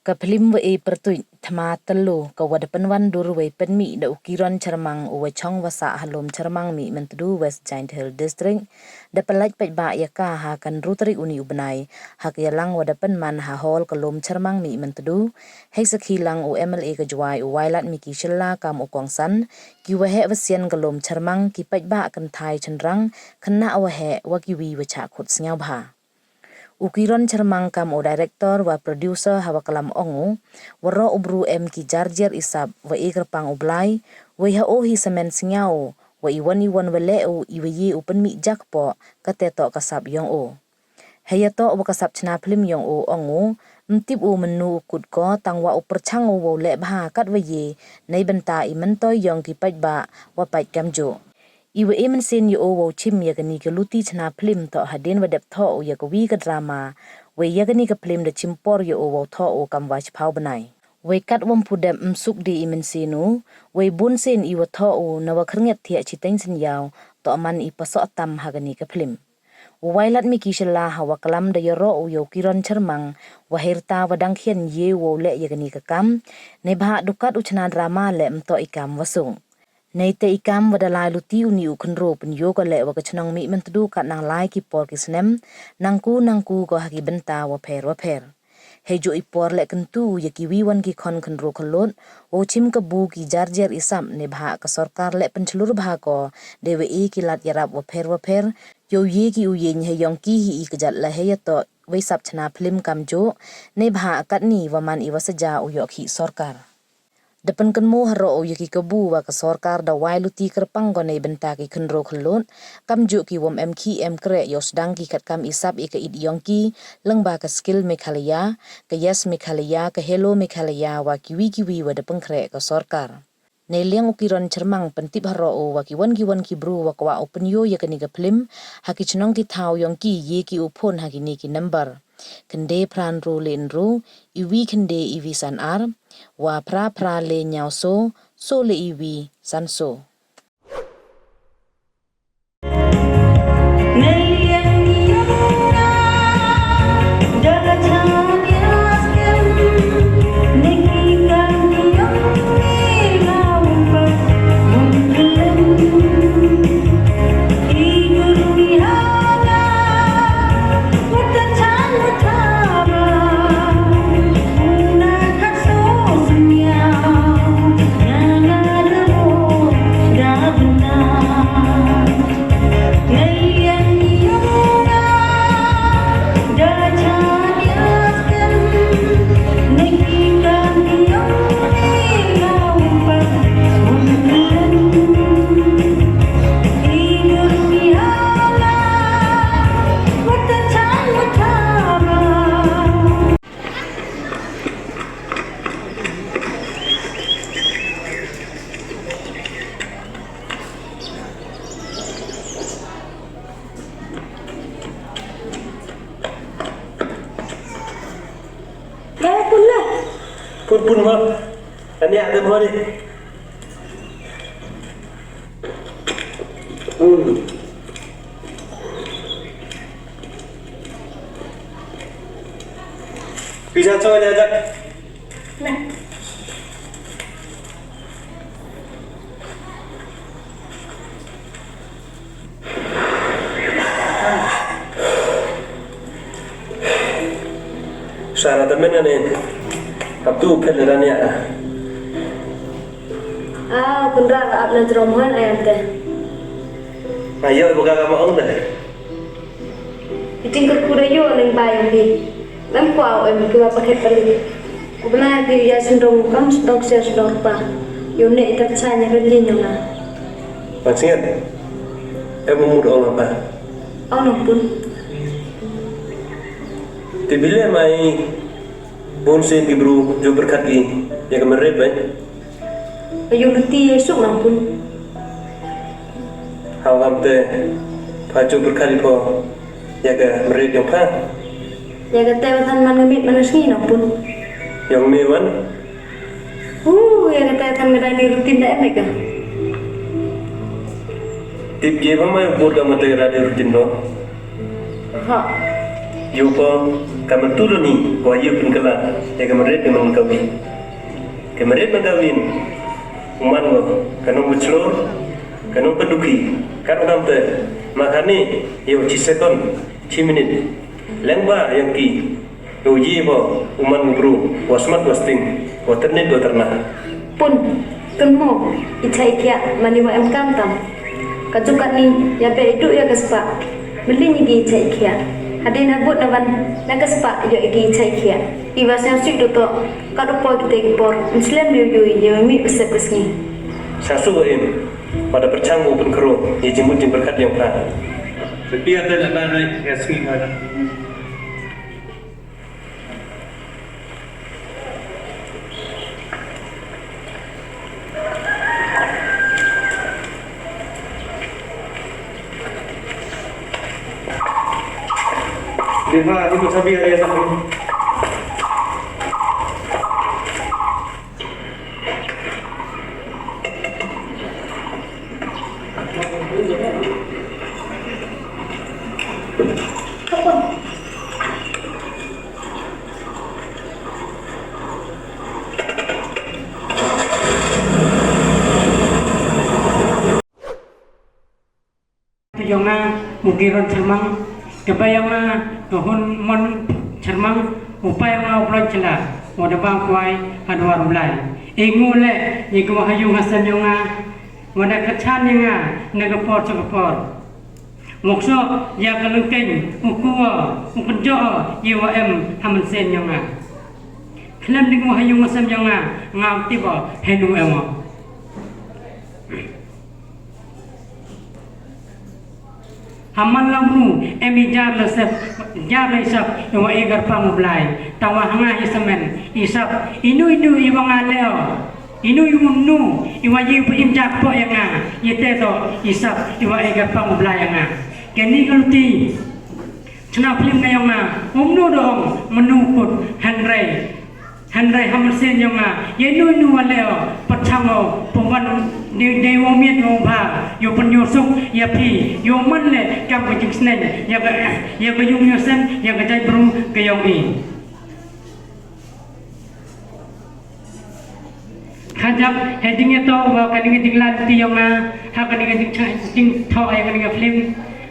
Ka phlim wa pertuit Thma Tyllo ka wadapan wan durwe penmi da Kiron Chyrmang wa chong wasa halom Chyrmang mi mentudu West Giant Hill District da pelaj pajba yaka ha kan rutri uni ubnai hak yalang wadapan man ha hol kalom Chyrmang mi mentudu hei sakhilang MLA ka jwai wailat mi ki shilla kam ukongsan ki wa he wasian kalom Chyrmang ki pajba kan thai chenrang khna wa he wa ki wi wa cha khut sngau bha Kiron Chyrmang kam o director wa producer hawa kalam ongu waro ubru ki jarjer isab wa ikrpang ublai wa ha o hi semen singau wa iwani wan weleu iwi upen mi jakpo kateto kasap yong o hayato wa kasap chna phlim yong o ongu mtip u menu kut ko tangwa uperchang wo le bha kat wa ye nei benta i mentoy yong ki pajba wa paj kamjo Iwa emen sen yo wo chim ya gani ke luti chna phlim to hadin wa dep tho ya ko wi ka drama we ya gani ka phlim da chimpor yo wo tho o kam wa chpau banai we kat wom pudem msuk di emen senu we bun sen iwa tho o na wa khrnget thia chiteng sin yaw to man I paso tam ha gani ka phlim wailat mi kishla hawa kalam da yoro o yo Kiron Chyrmang wa Wyrta wa dangkhian ye wo le ya gani ka kam ne bha dukat uchna drama le mto ikam wasung Nei te ikam wadalai luti uni ukhenro pen yo ko le wa kachnong mi mentudu kat nang lai ki por ki snem nangku ko haki benta wa pher hejo ipor le kentu ya ki wiwan ki khon khenro kholot o chim ka bu ki jarjer isam ne bha ka sarkar le penchlur bha ko dewe ki lat yarap wa pher yo ye ki uyen he yong ki hi ikjat la he to we sap chna phlim kam jo ne bha kat ni wa man I wa saja u yo ki sarkar Depan kenmu haro yaki kebu wa ke sorkar da wai luti kerpang gone benta ki khenro khlon kam ju ki wom mki kre yo sedang ki kat kam isap ika id yongki lengba ka skill mekhalaya ke yes mekhalaya ke hello mekhalaya wa kiwi wa depan kre ke sorkar ne liang Kiron Chyrmang pentip haro wa ki wan ki bru wa kwa open yo yakani ka phlim haki chnong ti thau yongki ye ki upon haki ni ki number kende pran ru len ru iwi kende iwi san ar wa pra le nyao so le iwi san so Pun ma, ani ada mau ni. Bisa coba dia ajak. Nah. Sana temen ni. Abdu pelarannya. Benar abna jeromohan ayam teh. Ayo buka kamu ong dah. Itingkat kudayo neng bayang di. Lem kuau em kiwa paket beli. Kubna di ya sendong kam stok sia stok pa. Yo nek tercanya relin yo na. Pacingat. Mau ong apa? Ong pun. Tibile mai Bonsen gibru jo berkat ki ya kemerep Ayo luti esok lampun. Hawam te pacu berkat po ya ke merep yang pa. Ya ke tewatan man ngemit manasni lampun. Yang mewan. Ya ke tewatan ngedani rutin dak emek ka. Tip je ba mai bur ka mate rade rutin no. Ha. Yo po kamatulu ni wayu pengkala ya kemarin dengan kawin kemarin mengkawin uman go kanong muclor kanong peduki kan ngamte makani yo cisekon 10 minit lengba yang ki uji bo uman bro wasmat wasting waternet waterna pun kenmo icai kia mani wa em kantam kajukat ni ya pe hidup ya kespa beli ni gi icai kia adin habut naban nagaspa yo gi icai kia iwasnya sik do to kadupo kita por muslim yo yo mi besep kesni sasu em pada percanggu pun kero ya jemput berkat yang pra tapi ada laban ya sing ada Thma itu sabi area tak Yonga Kiron Chyrmang kebayanga tuhun mon Chyrmang upayanga uploj cela modabang kuai hadwar ulai ingule yikwa hayung hasan yonga wada kachan yanga negapor cakapor mokso ya kalengkeng ukuwa ukenjo YWM hamansen yonga klam dingwa hayung hasan yonga ngam tiba henu ewa Haman lamru emi jar lesep jar lesep wa egar pangublai tawa hanga isamen isap inu iwang aleo inu yunu iwa yipu imjak po yanga yete to isap iwa egar pangublai yanga keni kaluti chna phlim na yanga umnu dong menukut hanrai hamersen yanga yenu aleo pathango pemban dewa miet ngomba yo penyusuk ya pi yo man le kam ke jingsnen ya ke yung yosen ya ke jai bru ke yong i khajak heading to wa kaning dinglan ti yonga ha kaning ding tho ay kaning phlim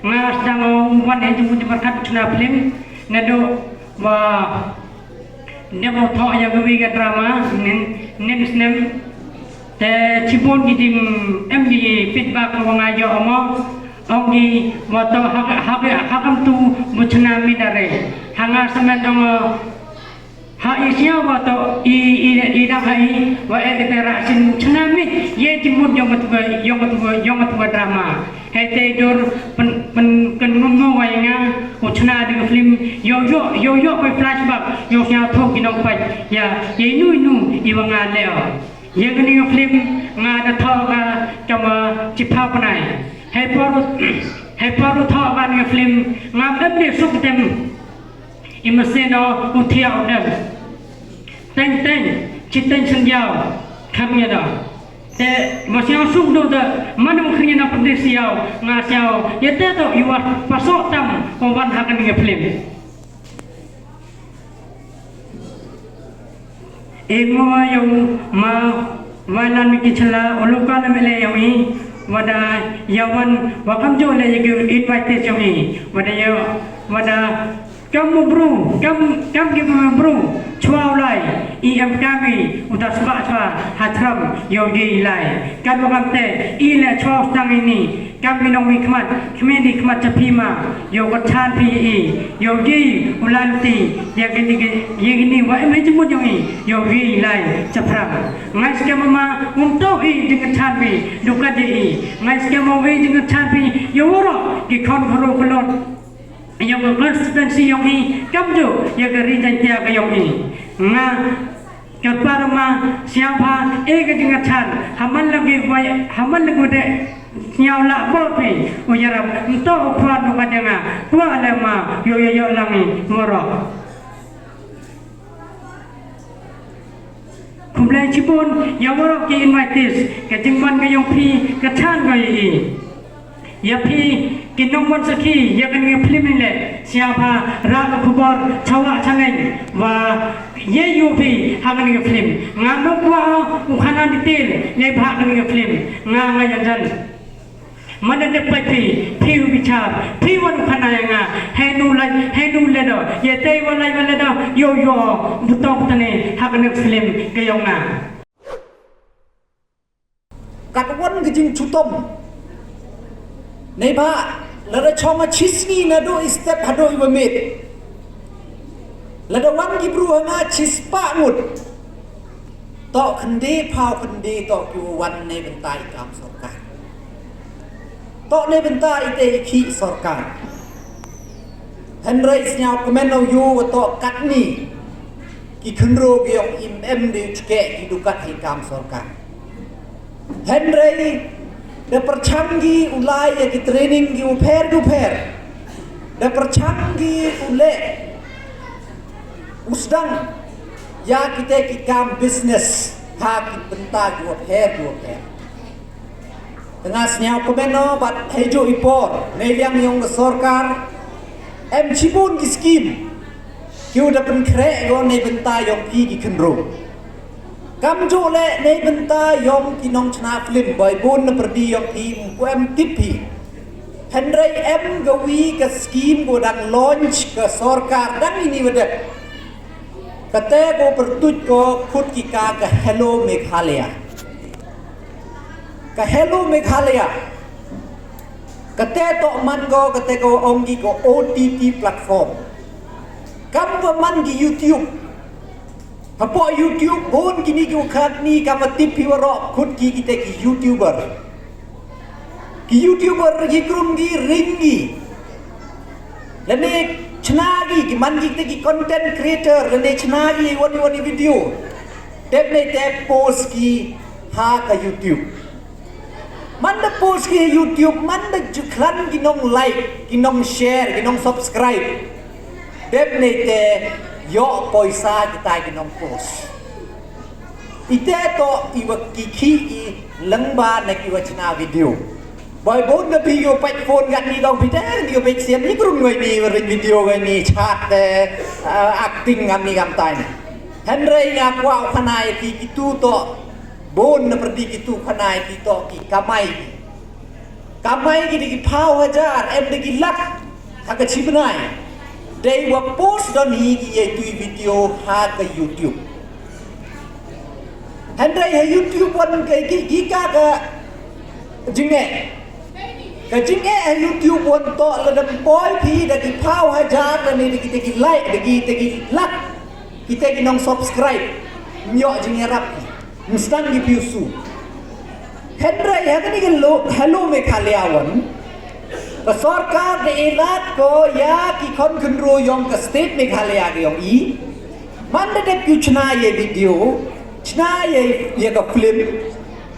ngas dang wan he jung berkat chna phlim nado wa nemo tho ya wi ga drama nen snem te cipon gidim MD feedback wanga yo omo ongi moto hakam tu buchna midare hanga semen dongo ha isya moto i da hai wa etera sin chunami ye timut yong drama hete dor pen kenungo wayanga uchna di film yoไป flashback yo nya thok kinong pai ya ye nu iwanga leo ye kini film ngada thoga chama chipha panai he paru thoga ni film ngam dam ni suk tem imaseno utiao dem teng chiteng senjau khamya da te masih suk do da manum khnya na perdesiau ngasiau yete to iwa pasok tam koban hakan ni film emo yung ma walan mikichala ulukan mele yomi wada yawan wakam jo le yegu invite yomi wada kamu bro kam gibu bro chwa lai em kami utas ba chwa hatram yogi lai kan wakam te ile chwa stang ini kami nong hikmat kemedi hikmat capima yo kachan pi yogi ulanti yagini wa em jemut yogi yogi lai capram ngai skema untuk dengan chan pi duka di ngai skema we dengan chan pi yoro ki kon khoro kolot yang konsistensi yogi kamjo yagari jantia ka yogi nga kaparma siapa dengan chan haman lagi de nyau la bopi uyaram ento kuat nukadenga kuat lema yo langi moro kumlai cipun ya moro ki invites ke jingman ke yong pi ke chan ko yi ya pi kinong wan saki ya kan nge film le siapa raga kubor cawa caneng wa ye yupi hagan ke film ngamuk wa ukhana detail ye bhag ke film nganga yanjan mana dapat piu bicara piwan ukhana yang henu ledo ye tei walai ledo yo butok tane hagan ke film ke yonga katwan gejing chutom nei ba lada chonga chisni na do step hado ibamit lada wan gibru hanga chispa mut to khande phau khande to kyu wan nei bentai kam sarkar to nei bentai te khi sarkar henry snyau komeno yu to katni ki khunro gyok im em de chke ki dukat hi kam sarkar Henry da percanggi ulai ya ki training ki uper da percanggi ule usdang ya kita ki kam business ha ki benta ki uper tengah senyau komeno bat hejo ipor neliang yong sorkar em cibun ki skim ki udah penkre go ne benta yong pi ki kenro Kam jo le nei benta yom kinong chna phlim boy bun na perdi yom pi ku em tipi Henry em gawi ke scheme go dan launch ke sarkar dan ini wadak kate go pertuj ko khud ki ka ke hello Meghalaya kate to man go kate go ongi ko OTT platform kam man ki YouTube Apa YouTube pun kini kiukat ni kama tipi warok kut kita ki YouTuber ki krum ki ringi lene chna ki man kita ki content creator lene chna ki wani video tep ne tep post ki ha ka YouTube man da post ki YouTube man da juklan ki nong like ki nong share ki nong subscribe tep ne te yo poisa kita ginong post ite to iwa kiki I lengba na kiwa china video boy bon na video pat phone gan ni dong pite ni pe sian ni krum ngoi ni ring video gan ni chat acting ngam ni gam tai henry ya kwa khanai ki itu to bon na perdi itu khanai ki to ki kamai ki di phau hajar em di lak ha ka chibnai they were post on higi video ha ke YouTube Henry ha YouTube one ke ka jinge YouTube one to la dam boy phi da ki phau hajar la ni kita ki like da ki lak kita ki nong subscribe nyo jinge rap mustang ki piusu Henry ha ke ni hello Meghalaya one sarkar de elat ko ya ki kon kunro yong ka state Meghalaya ge yong I man de ku chna ye video chna ye ka film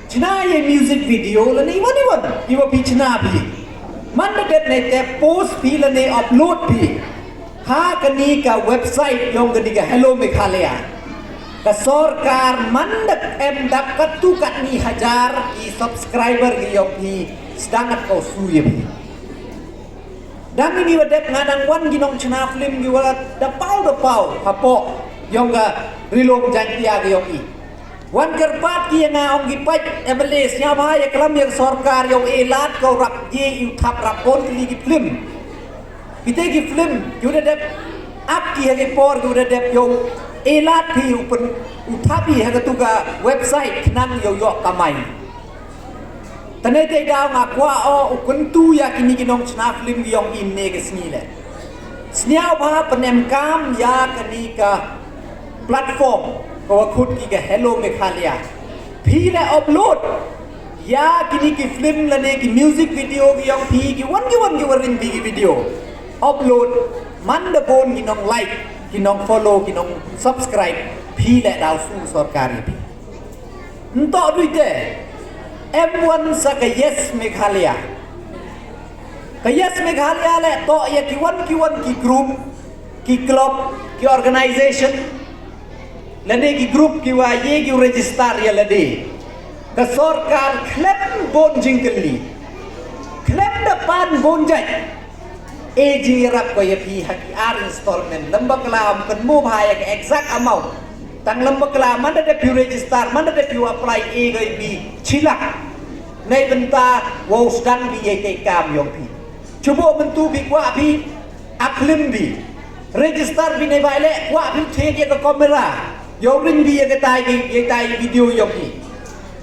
chna ye music video la ni wani ki wa pi chna bi man de ne te post pi la ne upload pi ha ka ni ka website yong ka ni ka hello Meghalaya ka sarkar man de em dak ka tu ka ni hajar ki subscriber ge yong pi sedangat ko su ye bi dan ini wadak ngadang wan ginong chna film gi wala da pau hapo yonga rilong jantia gi yongi wan kerpat ki na ong gi pat ebeles nya ba ya kelam yang sarkar yong elat ko rap ye yu thap rapon gi film kita gi film juda dep ap ki hage por juda dep yong elat pi upen uthapi haga tuga website nang yo kamai Tane te daw nga kwa o ukuntu ya kini ginong chna film yong inne ke snile. Sniaw ba panem kam ya kani ka platform ko khut ki ka hello Meghalaya. Phile upload ya kini ki film la ne ki music video ki yong phi ki wan ki warin bi video. Upload man da bon ginong like ginong follow ginong subscribe phile daw su sarkari phi. Nto duite M1 sa ka yes Meghalaya le to ya ki wan ki group ki club ki organization lade ki group ki wa ye ki register ya lade ka sarkar klep bon jingli klep da pan bon jai Aging rap ko ya pi haki ar installment lembak la kan mu bahaya ke exact amount tang lembak la mana ada pi register mana ada pi apply a goi bi chila nei benta wo stan bi ye ke kam yong pi cubo bentu bi kwa bi phlim bi register bi nei baile kwa bi the ye ke kamera yo ring bi ye ke tai video yong pi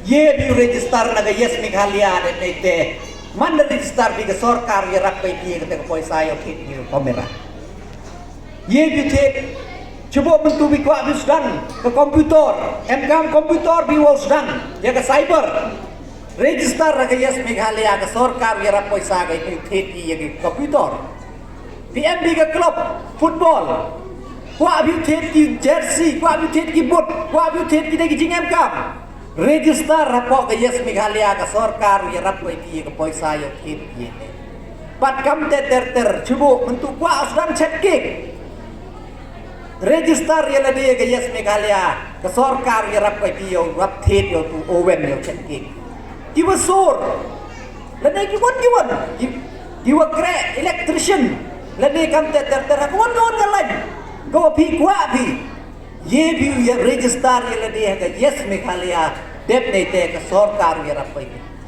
ye bi register na ke yes Meghalaya de nei te Mana register di sorkar ya rapai dia kata poisa yo kit di kamera. Ye bitek cuba bentuk bi kwa bisdan ke komputer, MKM komputer bi wasdan ya ke cyber. Register ke yes Meghalaya ke sorkar ya rapai sa ke kit ya ke komputer. PMB ke klub football. Kwa bi tet ki jersey, kwa bi tet ki boot, kwa bi tet ki de jing MKM. Register rapok ke yes Meghalaya ke sorkar ya rapai dia ke poisa yo kit ye pat kam ter cubo bentuk kwa asdan check register ya la dia ke yes Meghalaya ke sorkar ya rapai dia rap tet yo tu owen yo check diwa sor la ne ki won diwa kre electrician la ne kam ter won galan go pi kwa pi ye भी register ये लड़ी है कि yes Meghalaya Depp नहीं थे कि सरकार ये रप